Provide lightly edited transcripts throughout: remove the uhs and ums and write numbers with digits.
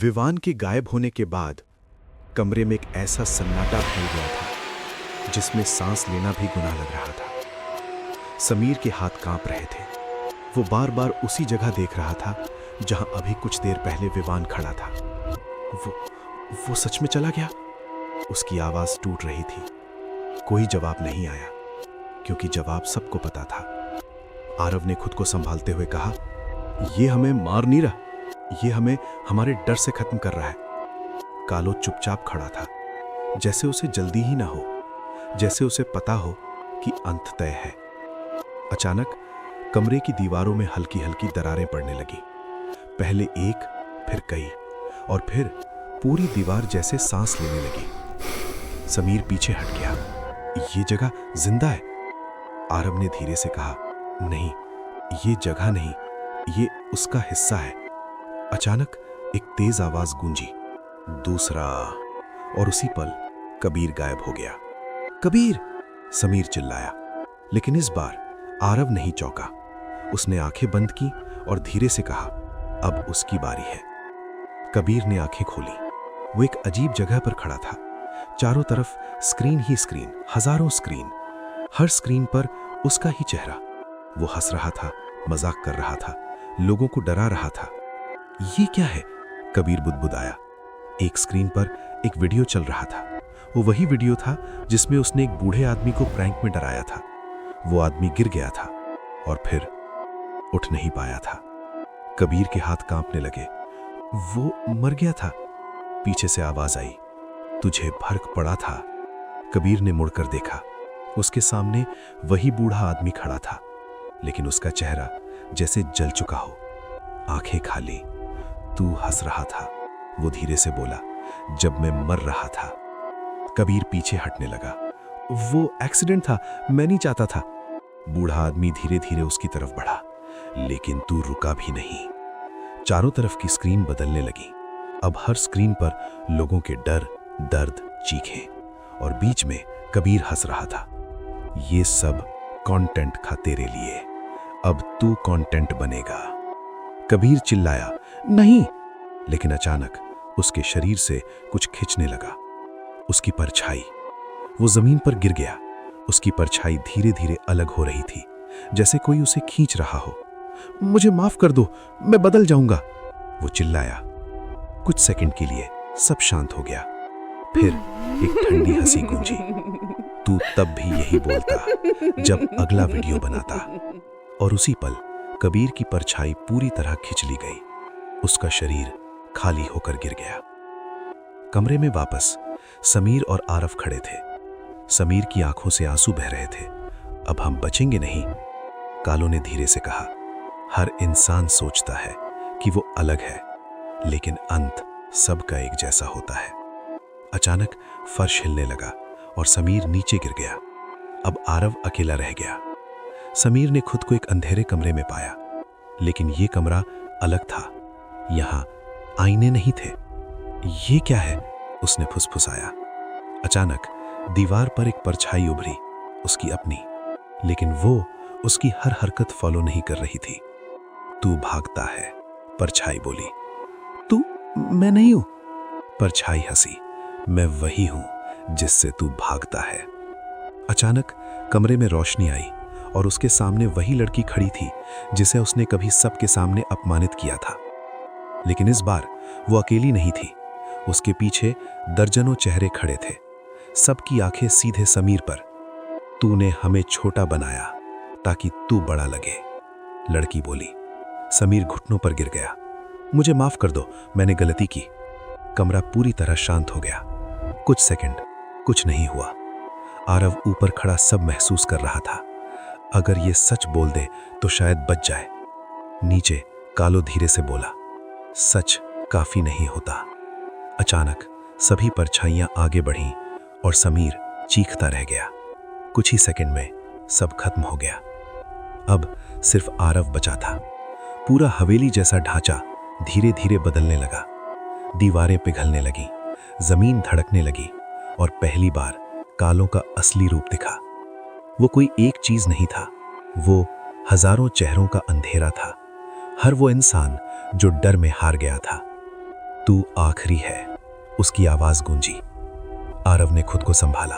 विवान के गायब होने के बाद कमरे में एक ऐसा सन्नाटा फैल गया था जिसमें सांस लेना भी गुनाह लग रहा था। समीर के हाथ कांप रहे थे। वो बार बार उसी जगह देख रहा था जहां अभी कुछ देर पहले विवान खड़ा था। वो सच में चला गया? उसकी आवाज टूट रही थी। कोई जवाब नहीं आया क्योंकि जवाब सबको पता था। आरव ने खुद को संभालते हुए कहा, यह हमें मार नहीं रहा, यह हमें हमारे डर से खत्म कर रहा है। कालो चुपचाप खड़ा था, जैसे उसे जल्दी ही ना हो, जैसे उसे पता हो कि अंत तय है। अचानक कमरे की दीवारों में हल्की हल्की दरारें पड़ने लगी। पहले एक, फिर कई, और फिर पूरी दीवार जैसे सांस लेने लगी। समीर पीछे हट गया। ये जगह जिंदा है? आरव ने धीरे से कहा, नहीं, ये जगह नहीं, ये उसका हिस्सा है। अचानक एक तेज आवाज गूंजी, दूसरा, और उसी पल कबीर गायब हो गया। कबीर! समीर चिल्लाया, लेकिन इस बार आरव नहीं चौंका। उसने आंखें बंद की और धीरे से कहा, अब उसकी बारी है। कबीर ने आंखें खोली। वो एक अजीब जगह पर खड़ा था। चारों तरफ स्क्रीन ही स्क्रीन, हजारों स्क्रीन। हर स्क्रीन पर उसका ही चेहरा। वो हंस रहा था, मजाक कर रहा था, लोगों को डरा रहा था। ये क्या है? कबीर बुदबुदाया। एक स्क्रीन पर एक वीडियो चल रहा था। वो वही वीडियो था जिसमें उसने एक बूढ़े आदमी को प्रैंक में डराया था। वो आदमी गिर गया था और फिर उठ नहीं पाया था। कबीर के हाथ कांपने लगे। वो मर गया था। पीछे से आवाज आई, तुझे फर्क पड़ा था? कबीर ने मुड़कर देखा। उसके सामने वही बूढ़ा आदमी खड़ा था, लेकिन उसका चेहरा जैसे जल चुका हो, आंखें खाली। तू हंस रहा था, वो धीरे से बोला, जब मैं मर रहा था। कबीर पीछे हटने लगा। वो एक्सीडेंट था, मैं नहीं चाहता था। बूढ़ा आदमी धीरे धीरे उसकी तरफ बढ़ा, लेकिन तू रुका भी नहीं। चारों तरफ की स्क्रीन बदलने लगी। अब हर स्क्रीन पर लोगों के डर, दर्द, चीखें, और बीच में कबीर हंस रहा था। ये सब कंटेंट था तेरे लिए, अब तू कंटेंट बनेगा। कबीर चिल्लाया, नहीं, लेकिन अचानक उसके शरीर से कुछ खिंचने लगा। उसकी परछाई। वो जमीन पर गिर गया। उसकी परछाई धीरे धीरे अलग हो रही थी, जैसे कोई उसे खींच रहा हो। मुझे माफ कर दो, मैं बदल जाऊंगा, वो चिल्लाया। कुछ सेकंड के लिए सब शांत हो गया। फिर एक ठंडी हंसी गूंजी। तू तब भी यही बोलता जब अगला वीडियो बनाता। और उसी पल कबीर की परछाई पूरी तरह खिंच ली गई। उसका शरीर खाली होकर गिर गया। कमरे में वापस समीर और आरव खड़े थे। समीर की आंखों से आंसू बह रहे थे। अब हम बचेंगे नहीं, कालो ने धीरे से कहा। हर इंसान सोचता है कि वो अलग है, लेकिन अंत सबका एक जैसा होता है। अचानक फर्श हिलने लगा और समीर नीचे गिर गया। अब आरव अकेला रह गया। समीर ने खुद को एक अंधेरे कमरे में पाया, लेकिन ये कमरा अलग था। यहां आईने नहीं थे। ये क्या है? उसने फुसफुसाया। अचानक दीवार पर एक परछाई उभरी, उसकी अपनी, लेकिन वो उसकी हर हरकत फॉलो नहीं कर रही थी। तू भागता है, परछाई बोली। तू? मैं नहीं हूं। परछाई हंसी। मैं वही हूं जिससे तू भागता है। अचानक कमरे में रोशनी आई और उसके सामने वही लड़की खड़ी थी जिसे उसने कभी सबके सामने अपमानित किया था। लेकिन इस बार वो अकेली नहीं थी। उसके पीछे दर्जनों चेहरे खड़े थे, सबकी आंखें सीधे समीर पर। तूने हमें छोटा बनाया ताकि तू बड़ा लगे, लड़की बोली। समीर घुटनों पर गिर गया। मुझे माफ कर दो, मैंने गलती की। कमरा पूरी तरह शांत हो गया। कुछ सेकंड कुछ नहीं हुआ। आरव ऊपर खड़ा सब महसूस कर रहा था। अगर ये सच बोल दे तो शायद बच जाए। नीचे कालो धीरे से बोला, सच काफी नहीं होता। अचानक सभी परछाइयां आगे बढ़ीं और समीर चीखता रह गया। कुछ ही सेकंड में सब खत्म हो गया। अब सिर्फ आरव बचा था। पूरा हवेली जैसा ढांचा धीरे धीरे बदलने लगा। दीवारें पिघलने लगी, जमीन धड़कने लगी, और पहली बार कालों का असली रूप दिखा। वो कोई एक चीज नहीं था, वो हजारों चेहरों का अंधेरा था। हर वो इंसान जो डर में हार गया था। तू आखिरी है, उसकी आवाज गूंजी। आरव ने खुद को संभाला।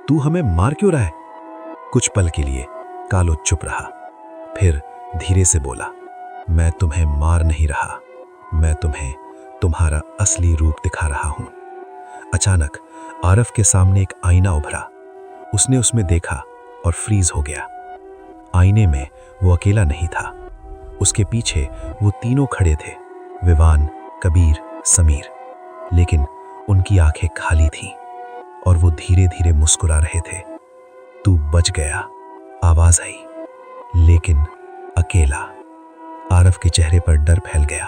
तू हमें मार क्यों रहा है? कुछ पल के लिए कालो चुप रहा, फिर धीरे से बोला, मैं तुम्हें मार नहीं रहा, मैं तुम्हें तुम्हारा असली रूप दिखा रहा हूं। अचानक आरव के सामने एक आईना उभरा। उसने उसमें देखा और फ्रीज हो गया। आईने में वो अकेला नहीं था, उसके पीछे वो तीनों खड़े थे, विवान, कबीर, समीर। लेकिन उनकी आंखें खाली थीं और वो धीरे धीरे मुस्कुरा रहे थे। तू बच गया, आवाज आई, लेकिन अकेला। आरव के चेहरे पर डर फैल गया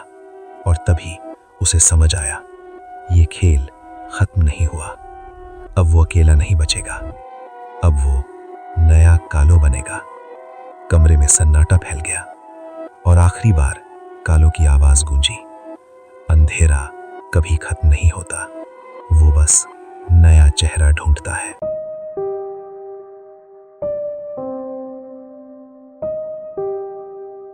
और तभी उसे समझ आया, ये खेल खत्म नहीं हुआ। अब वो अकेला नहीं बचेगा, अब वो नया कालो बनेगा। कमरे में सन्नाटा फैल गया और आखिरी बार कालो की आवाज गूंजी, अंधेरा कभी खत्म नहीं होता, वो बस नया चेहरा ढूंढता है।